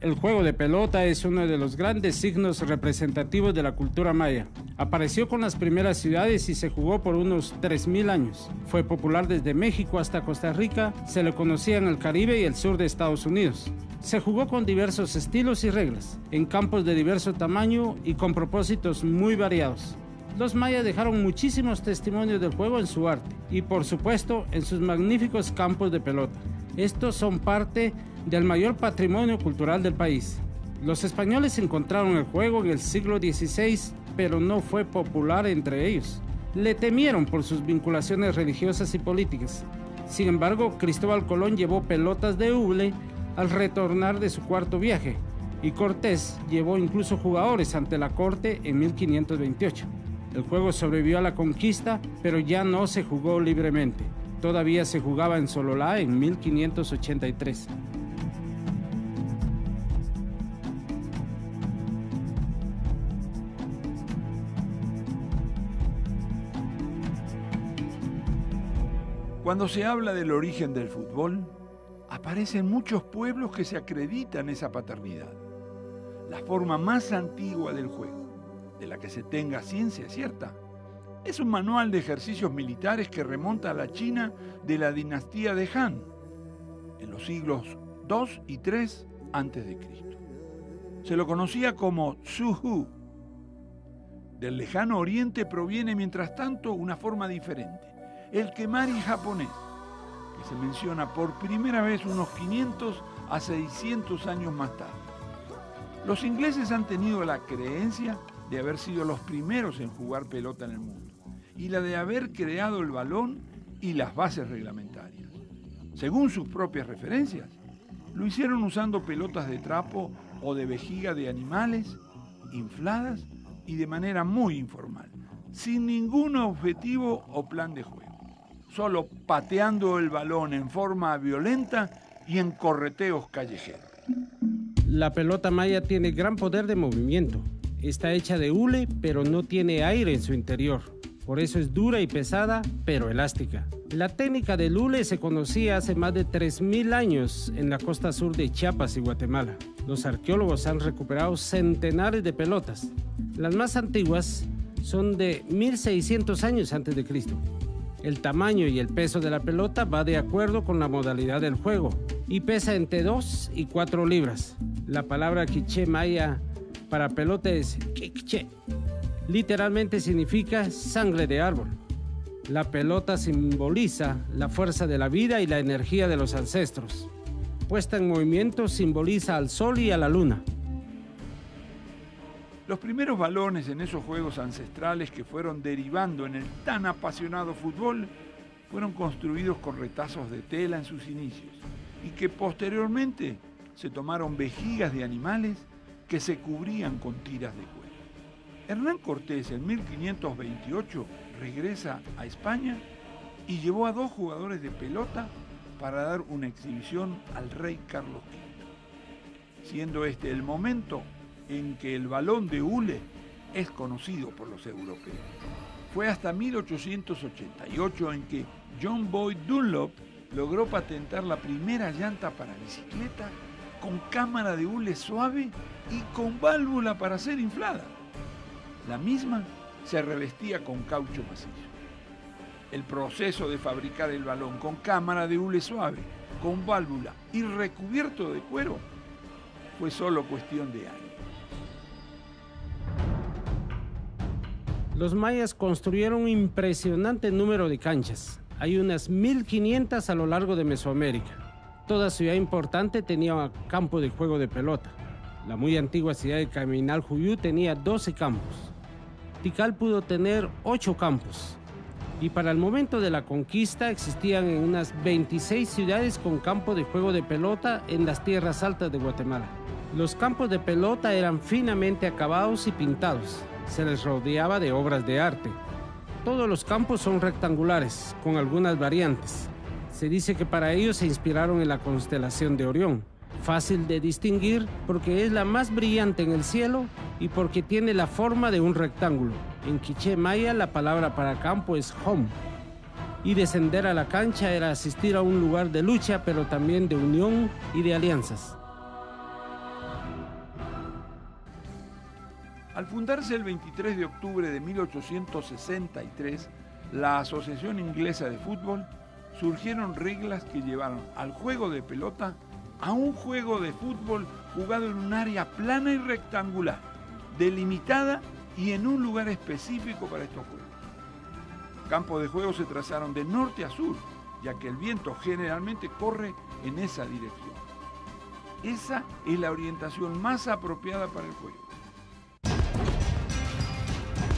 El juego de pelota es uno de los grandes signos representativos de la cultura maya. Apareció con las primeras ciudades y se jugó por unos 3000 años. Fue popular desde México hasta Costa Rica, se le conocía en el Caribe y el sur de Estados Unidos. Se jugó con diversos estilos y reglas, en campos de diverso tamaño y con propósitos muy variados. Los mayas dejaron muchísimos testimonios del juego en su arte y, por supuesto, en sus magníficos campos de pelota. Estos son parte del mayor patrimonio cultural del país. Los españoles encontraron el juego en el siglo XVI, pero no fue popular entre ellos. Le temieron por sus vinculaciones religiosas y políticas. Sin embargo, Cristóbal Colón llevó pelotas de hule al retornar de su cuarto viaje, y Cortés llevó incluso jugadores ante la corte en 1528. El juego sobrevivió a la conquista, pero ya no se jugó libremente. Todavía se jugaba en Sololá en 1583. Cuando se habla del origen del fútbol, aparecen muchos pueblos que se acreditan esa paternidad. La forma más antigua del juego, de la que se tenga ciencia cierta, es un manual de ejercicios militares que remonta a la China de la dinastía de Han, en los siglos II y III a.C. Se lo conocía como Tzu-Hu. Del lejano oriente proviene, mientras tanto, una forma diferente, el kemari japonés, que se menciona por primera vez unos 500 a 600 años más tarde. Los ingleses han tenido la creencia de haber sido los primeros en jugar pelota en el mundo y la de haber creado el balón y las bases reglamentarias. Según sus propias referencias, lo hicieron usando pelotas de trapo o de vejiga de animales, infladas y de manera muy informal, sin ningún objetivo o plan de juego, solo pateando el balón en forma violenta y en correteos callejeros. La pelota maya tiene gran poder de movimiento. Está hecha de hule, pero no tiene aire en su interior. Por eso es dura y pesada, pero elástica. La técnica del hule se conocía hace más de 3000 años en la costa sur de Chiapas y Guatemala. Los arqueólogos han recuperado centenares de pelotas. Las más antiguas son de 1600 años antes de Cristo. El tamaño y el peso de la pelota va de acuerdo con la modalidad del juego y pesa entre 2 y 4 libras. La palabra quiché maya para pelota es quiché. Literalmente significa sangre de árbol. La pelota simboliza la fuerza de la vida y la energía de los ancestros. Puesta en movimiento simboliza al sol y a la luna. Los primeros balones en esos juegos ancestrales que fueron derivando en el tan apasionado fútbol fueron construidos con retazos de tela en sus inicios y que posteriormente se tomaron vejigas de animales que se cubrían con tiras de cuero. Hernán Cortés en 1528 regresa a España y llevó a 2 jugadores de pelota para dar una exhibición al rey Carlos V, siendo este el momento en que el balón de hule es conocido por los europeos. Fue hasta 1888 en que John Boyd Dunlop logró patentar la primera llanta para bicicleta con cámara de hule suave y con válvula para ser inflada. La misma se revestía con caucho macizo. El proceso de fabricar el balón con cámara de hule suave, con válvula y recubierto de cuero fue solo cuestión de años. Los mayas construyeron un impresionante número de canchas. Hay unas 1500 a lo largo de Mesoamérica. Toda ciudad importante tenía campo de juego de pelota. La muy antigua ciudad de Caminal Juyú tenía 12 campos. Tikal pudo tener 8 campos. Y para el momento de la conquista existían en unas 26 ciudades con campo de juego de pelota en las tierras altas de Guatemala. Los campos de pelota eran finamente acabados y pintados. Se les rodeaba de obras de arte. Todos los campos son rectangulares, con algunas variantes. Se dice que para ello se inspiraron en la constelación de Orión, fácil de distinguir porque es la más brillante en el cielo y porque tiene la forma de un rectángulo. En quiché maya la palabra para campo es hom. Y descender a la cancha era asistir a un lugar de lucha, pero también de unión y de alianzas. Al fundarse el 23 de octubre de 1863, la Asociación Inglesa de Fútbol, surgieron reglas que llevaron al juego de pelota a un juego de fútbol jugado en un área plana y rectangular, delimitada y en un lugar específico para estos juegos. Campos de juego se trazaron de norte a sur, ya que el viento generalmente corre en esa dirección. Esa es la orientación más apropiada para el juego.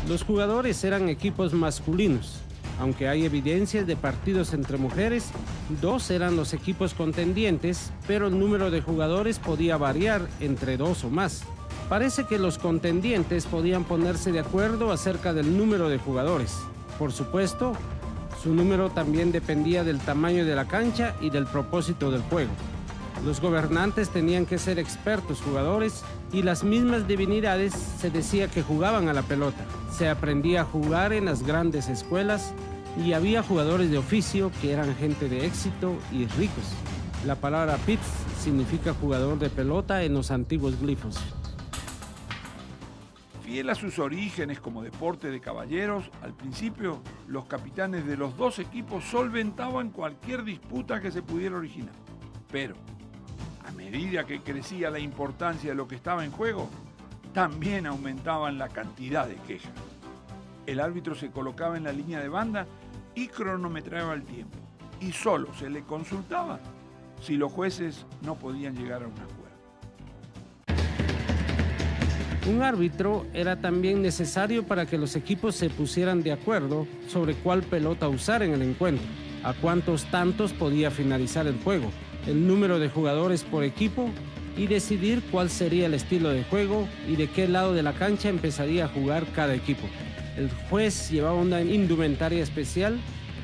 Los jugadores eran equipos masculinos. Aunque hay evidencias de partidos entre mujeres, 2 eran los equipos contendientes, pero el número de jugadores podía variar entre 2 o más. Parece que los contendientes podían ponerse de acuerdo acerca del número de jugadores. Por supuesto, su número también dependía del tamaño de la cancha y del propósito del juego. Los gobernantes tenían que ser expertos jugadores y las mismas divinidades se decía que jugaban a la pelota. Se aprendía a jugar en las grandes escuelas y había jugadores de oficio que eran gente de éxito y ricos. La palabra pits significa jugador de pelota en los antiguos glifos. Fiel a sus orígenes como deporte de caballeros, al principio los capitanes de los 2 equipos solventaban cualquier disputa que se pudiera originar. Pero a medida que crecía la importancia de lo que estaba en juego, también aumentaban la cantidad de quejas. El árbitro se colocaba en la línea de banda y cronometraba el tiempo. Y solo se le consultaba si los jueces no podían llegar a un acuerdo. Un árbitro era también necesario para que los equipos se pusieran de acuerdo sobre cuál pelota usar en el encuentro, a cuántos tantos podía finalizar el juego, el número de jugadores por equipo y decidir cuál sería el estilo de juego y de qué lado de la cancha empezaría a jugar cada equipo. El juez llevaba una indumentaria especial,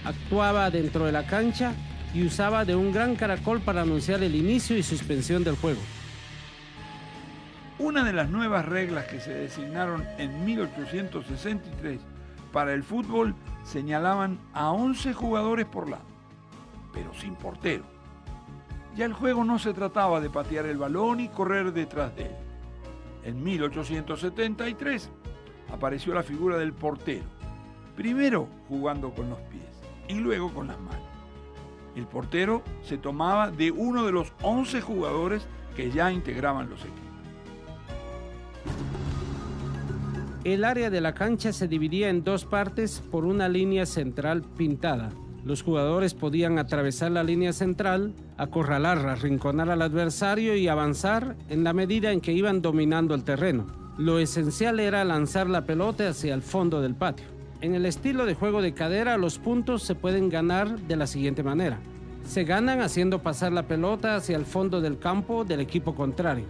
actuaba dentro de la cancha y usaba de un gran caracol para anunciar el inicio y suspensión del juego. Una de las nuevas reglas que se designaron en 1863 para el fútbol señalaban a 11 jugadores por lado, pero sin portero. Ya el juego no se trataba de patear el balón y correr detrás de él. En 1873 apareció la figura del portero, primero jugando con los pies y luego con las manos. El portero se tomaba de uno de los 11 jugadores que ya integraban los equipos. El área de la cancha se dividía en 2 partes por una línea central pintada. Los jugadores podían atravesar la línea central, acorralar, arrinconar al adversario y avanzar en la medida en que iban dominando el terreno. Lo esencial era lanzar la pelota hacia el fondo del patio. En el estilo de juego de cadera, los puntos se pueden ganar de la siguiente manera. Se ganan haciendo pasar la pelota hacia el fondo del campo del equipo contrario.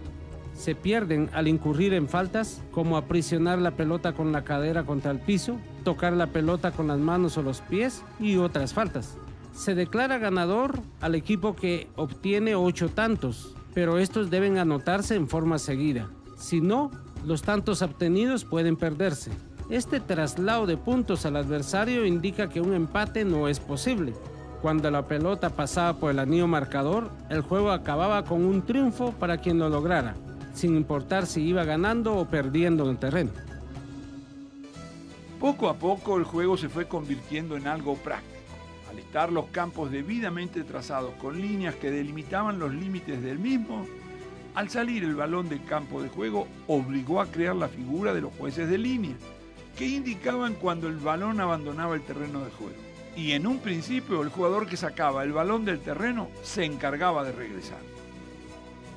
Se pierden al incurrir en faltas, como aprisionar la pelota con la cadera contra el piso, tocar la pelota con las manos o los pies y otras faltas. Se declara ganador al equipo que obtiene 8 tantos, pero estos deben anotarse en forma seguida. Si no, los tantos obtenidos pueden perderse. Este traslado de puntos al adversario indica que un empate no es posible. Cuando la pelota pasaba por el anillo marcador, el juego acababa con un triunfo para quien lo lograra, sin importar si iba ganando o perdiendo en el terreno. Poco a poco el juego se fue convirtiendo en algo práctico. Al estar los campos debidamente trazados con líneas que delimitaban los límites del mismo, al salir el balón del campo de juego obligó a crear la figura de los jueces de línea, que indicaban cuando el balón abandonaba el terreno de juego. Y en un principio el jugador que sacaba el balón del terreno se encargaba de regresar.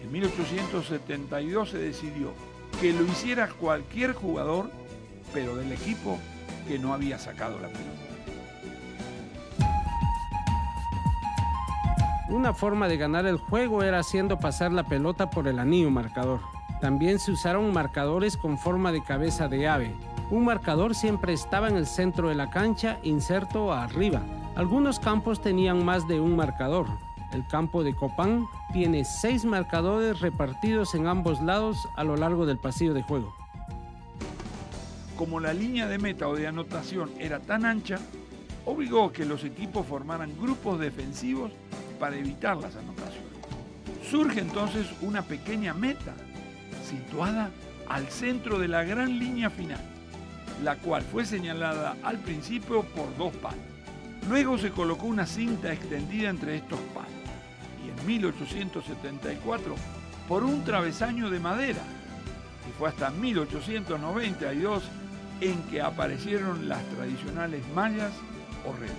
En 1872 se decidió que lo hiciera cualquier jugador, pero del equipo que no había sacado la pelota. Una forma de ganar el juego era haciendo pasar la pelota por el anillo marcador. También se usaron marcadores con forma de cabeza de ave. Un marcador siempre estaba en el centro de la cancha, inserto arriba. Algunos campos tenían más de un marcador. El campo de Copán tiene 6 marcadores repartidos en ambos lados a lo largo del pasillo de juego. Como la línea de meta o de anotación era tan ancha, obligó a que los equipos formaran grupos defensivos para evitar las anotaciones. Surge entonces una pequeña meta, situada al centro de la gran línea final, la cual fue señalada al principio por 2 palos. Luego se colocó una cinta extendida entre estos palos y en 1874 por un travesaño de madera, y fue hasta 1892 en que aparecieron las tradicionales mallas o redes.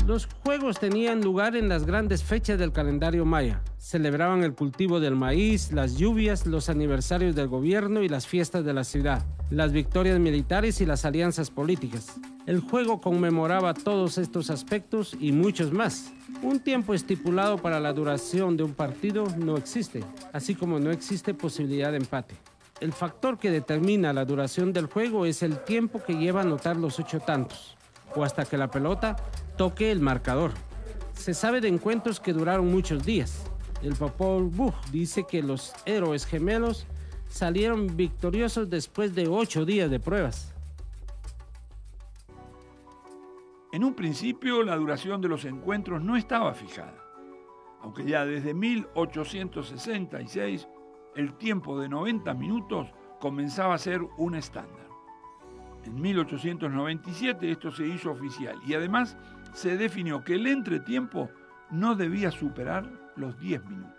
Los juegos tenían lugar en las grandes fechas del calendario maya. Celebraban el cultivo del maíz, las lluvias, los aniversarios del gobierno y las fiestas de la ciudad, las victorias militares y las alianzas políticas. El juego conmemoraba todos estos aspectos y muchos más. Un tiempo estipulado para la duración de un partido no existe, así como no existe posibilidad de empate. El factor que determina la duración del juego es el tiempo que lleva a anotar los 8 tantos, o hasta que la pelota toque el marcador. Se sabe de encuentros que duraron muchos días. El Popol Vuh dice que los héroes gemelos salieron victoriosos después de 8 días de pruebas. En un principio, la duración de los encuentros no estaba fijada, aunque ya desde 1866 el tiempo de 90 minutos comenzaba a ser un estándar. En 1897 esto se hizo oficial y además se definió que el entretiempo no debía superar los 10 minutos.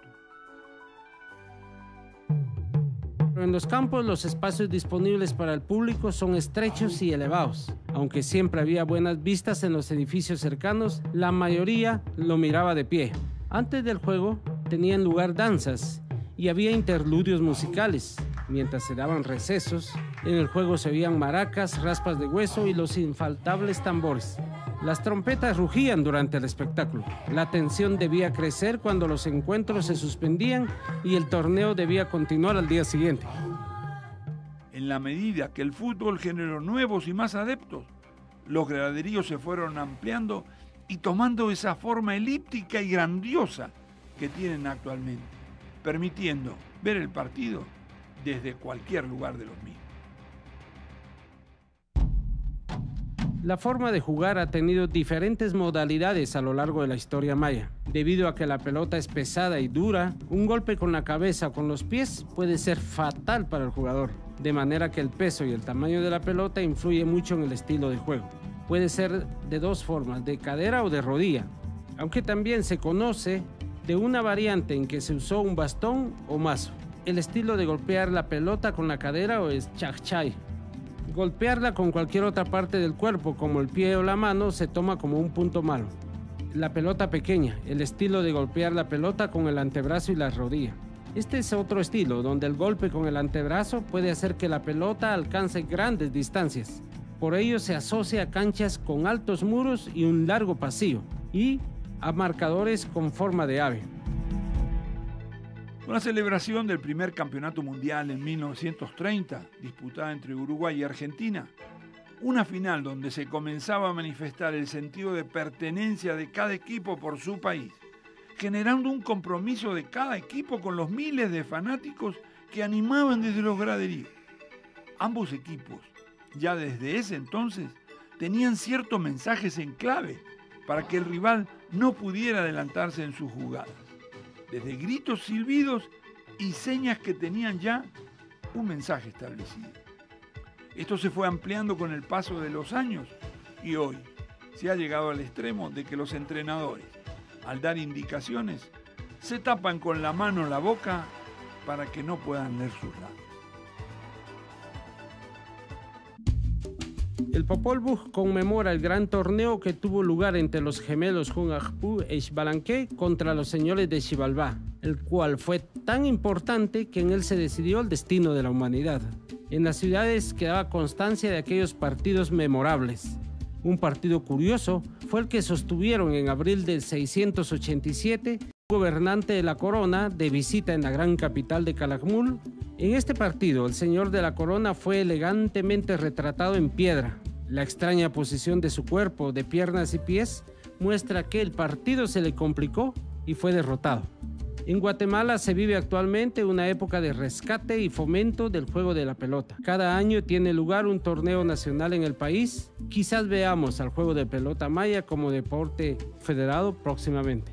En los campos, los espacios disponibles para el público son estrechos y elevados. Aunque siempre había buenas vistas en los edificios cercanos, la mayoría lo miraba de pie. Antes del juego tenían lugar danzas y había interludios musicales. Mientras se daban recesos, en el juego se oían maracas, raspas de hueso y los infaltables tambores. Las trompetas rugían durante el espectáculo. La tensión debía crecer cuando los encuentros se suspendían y el torneo debía continuar al día siguiente. En la medida que el fútbol generó nuevos y más adeptos, los graderíos se fueron ampliando y tomando esa forma elíptica y grandiosa que tienen actualmente, permitiendo ver el partido desde cualquier lugar de los mismos. La forma de jugar ha tenido diferentes modalidades a lo largo de la historia maya. Debido a que la pelota es pesada y dura, un golpe con la cabeza o con los pies puede ser fatal para el jugador, de manera que el peso y el tamaño de la pelota influye mucho en el estilo de juego. Puede ser de 2 formas, de cadera o de rodilla, aunque también se conoce de una variante en que se usó un bastón o mazo. El estilo de golpear la pelota con la cadera o es chachai. Golpearla con cualquier otra parte del cuerpo, como el pie o la mano, se toma como un punto malo. La pelota pequeña, el estilo de golpear la pelota con el antebrazo y la rodilla. Este es otro estilo, donde el golpe con el antebrazo puede hacer que la pelota alcance grandes distancias. Por ello se asocia a canchas con altos muros y un largo pasillo, y a marcadores con forma de ave. Con la celebración del primer campeonato mundial en 1930, disputada entre Uruguay y Argentina, una final donde se comenzaba a manifestar el sentido de pertenencia de cada equipo por su país, generando un compromiso de cada equipo con los miles de fanáticos que animaban desde los graderíos. Ambos equipos, ya desde ese entonces, tenían ciertos mensajes en clave para que el rival no pudiera adelantarse en sus jugadas. Desde gritos, silbidos y señas que tenían ya un mensaje establecido. Esto se fue ampliando con el paso de los años y hoy se ha llegado al extremo de que los entrenadores, al dar indicaciones, se tapan con la mano la boca para que no puedan leer sus labios. El Popol Vuh conmemora el gran torneo que tuvo lugar entre los gemelos Hunahpu e Xbalanque contra los señores de Xibalbá, el cual fue tan importante que en él se decidió el destino de la humanidad. En las ciudades quedaba constancia de aquellos partidos memorables. Un partido curioso fue el que sostuvieron en abril del 687 el gobernante de la corona de visita en la gran capital de Calakmul. En este partido, el señor de la corona fue elegantemente retratado en piedra. La extraña posición de su cuerpo, de piernas y pies, muestra que el partido se le complicó y fue derrotado. En Guatemala se vive actualmente una época de rescate y fomento del juego de la pelota. Cada año tiene lugar un torneo nacional en el país. Quizás veamos al juego de pelota maya como deporte federado próximamente.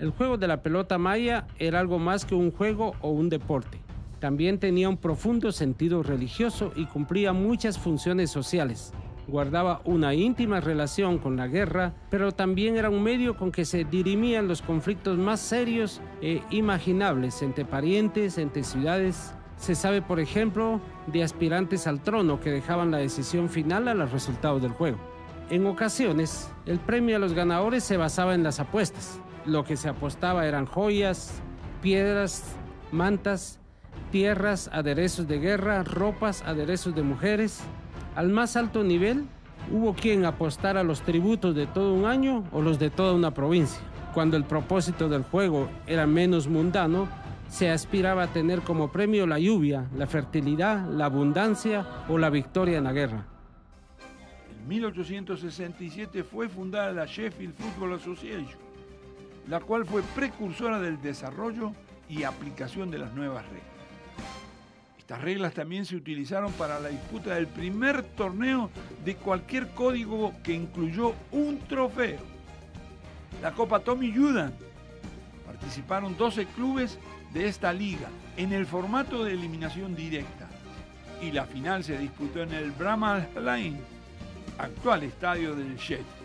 El juego de la pelota maya era algo más que un juego o un deporte. También tenía un profundo sentido religioso y cumplía muchas funciones sociales. Guardaba una íntima relación con la guerra, pero también era un medio con que se dirimían los conflictos más serios e imaginables entre parientes, entre ciudades. Se sabe, por ejemplo, de aspirantes al trono que dejaban la decisión final a los resultados del juego. En ocasiones, el premio a los ganadores se basaba en las apuestas. Lo que se apostaba eran joyas, piedras, mantas, tierras, aderezos de guerra, ropas, aderezos de mujeres. Al más alto nivel, hubo quien apostara los tributos de todo un año o los de toda una provincia. Cuando el propósito del juego era menos mundano, se aspiraba a tener como premio la lluvia, la fertilidad, la abundancia o la victoria en la guerra. En 1867 fue fundada la Sheffield Football Association, la cual fue precursora del desarrollo y aplicación de las nuevas reglas. Estas reglas también se utilizaron para la disputa del primer torneo de cualquier código que incluyó un trofeo, la Copa Tommy Judan. Participaron 12 clubes de esta liga en el formato de eliminación directa y la final se disputó en el Bramall Lane, actual estadio del Sheffield.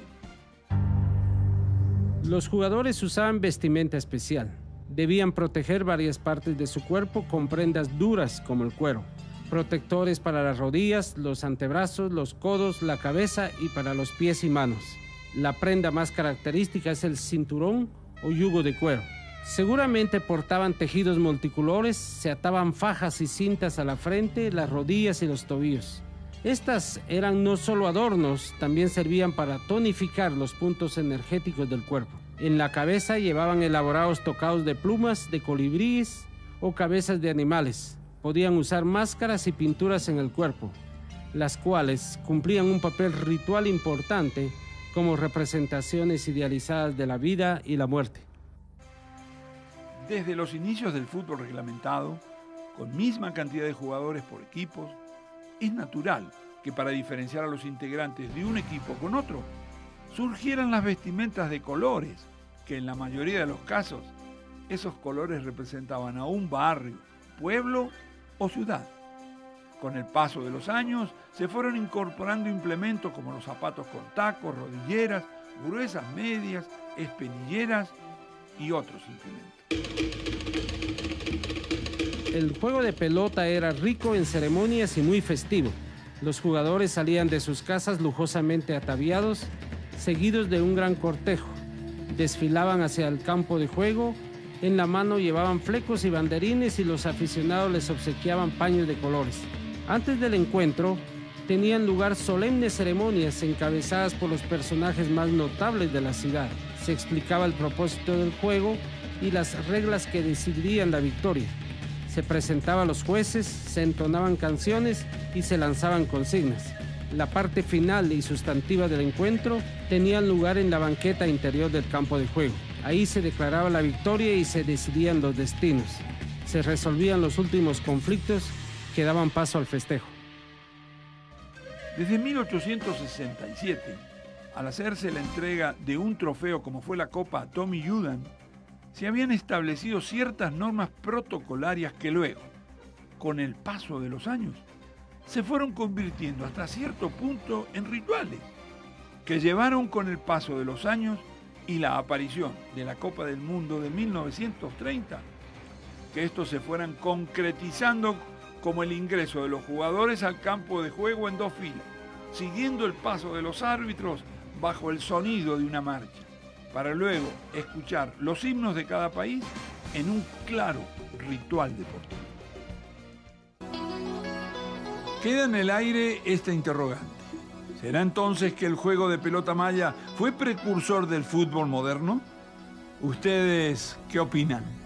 Los jugadores usaban vestimenta especial. Debían proteger varias partes de su cuerpo con prendas duras como el cuero, protectores para las rodillas, los antebrazos, los codos, la cabeza y para los pies y manos. La prenda más característica es el cinturón o yugo de cuero. Seguramente portaban tejidos multicolores, se ataban fajas y cintas a la frente, las rodillas y los tobillos. Estas eran no solo adornos, también servían para tonificar los puntos energéticos del cuerpo. En la cabeza llevaban elaborados tocados de plumas, de colibríes o cabezas de animales. Podían usar máscaras y pinturas en el cuerpo, las cuales cumplían un papel ritual importante como representaciones idealizadas de la vida y la muerte. Desde los inicios del fútbol reglamentado, con misma cantidad de jugadores por equipos, es natural que para diferenciar a los integrantes de un equipo con otro, surgieran las vestimentas de colores, que en la mayoría de los casos, esos colores representaban a un barrio, pueblo o ciudad. Con el paso de los años, se fueron incorporando implementos como los zapatos con tacos, rodilleras, gruesas medias, espinilleras y otros implementos. El juego de pelota era rico en ceremonias y muy festivo. Los jugadores salían de sus casas lujosamente ataviados, seguidos de un gran cortejo. Desfilaban hacia el campo de juego, en la mano llevaban flecos y banderines y los aficionados les obsequiaban paños de colores. Antes del encuentro, tenían lugar solemnes ceremonias encabezadas por los personajes más notables de la ciudad. Se explicaba el propósito del juego y las reglas que decidirían la victoria. Se presentaban a los jueces, se entonaban canciones y se lanzaban consignas. La parte final y sustantiva del encuentro tenían lugar en la banqueta interior del campo de juego. Ahí se declaraba la victoria y se decidían los destinos. Se resolvían los últimos conflictos que daban paso al festejo. Desde 1867, al hacerse la entrega de un trofeo como fue la Copa Tommy Judan, se habían establecido ciertas normas protocolarias que luego, con el paso de los años, se fueron convirtiendo hasta cierto punto en rituales, que llevaron con el paso de los años y la aparición de la Copa del Mundo de 1930, que estos se fueran concretizando como el ingreso de los jugadores al campo de juego en dos filas, siguiendo el paso de los árbitros bajo el sonido de una marcha, para luego escuchar los himnos de cada país en un claro ritual deportivo. Queda en el aire esta interrogante. ¿Será entonces que el juego de pelota maya fue precursor del fútbol moderno? ¿Ustedes qué opinan?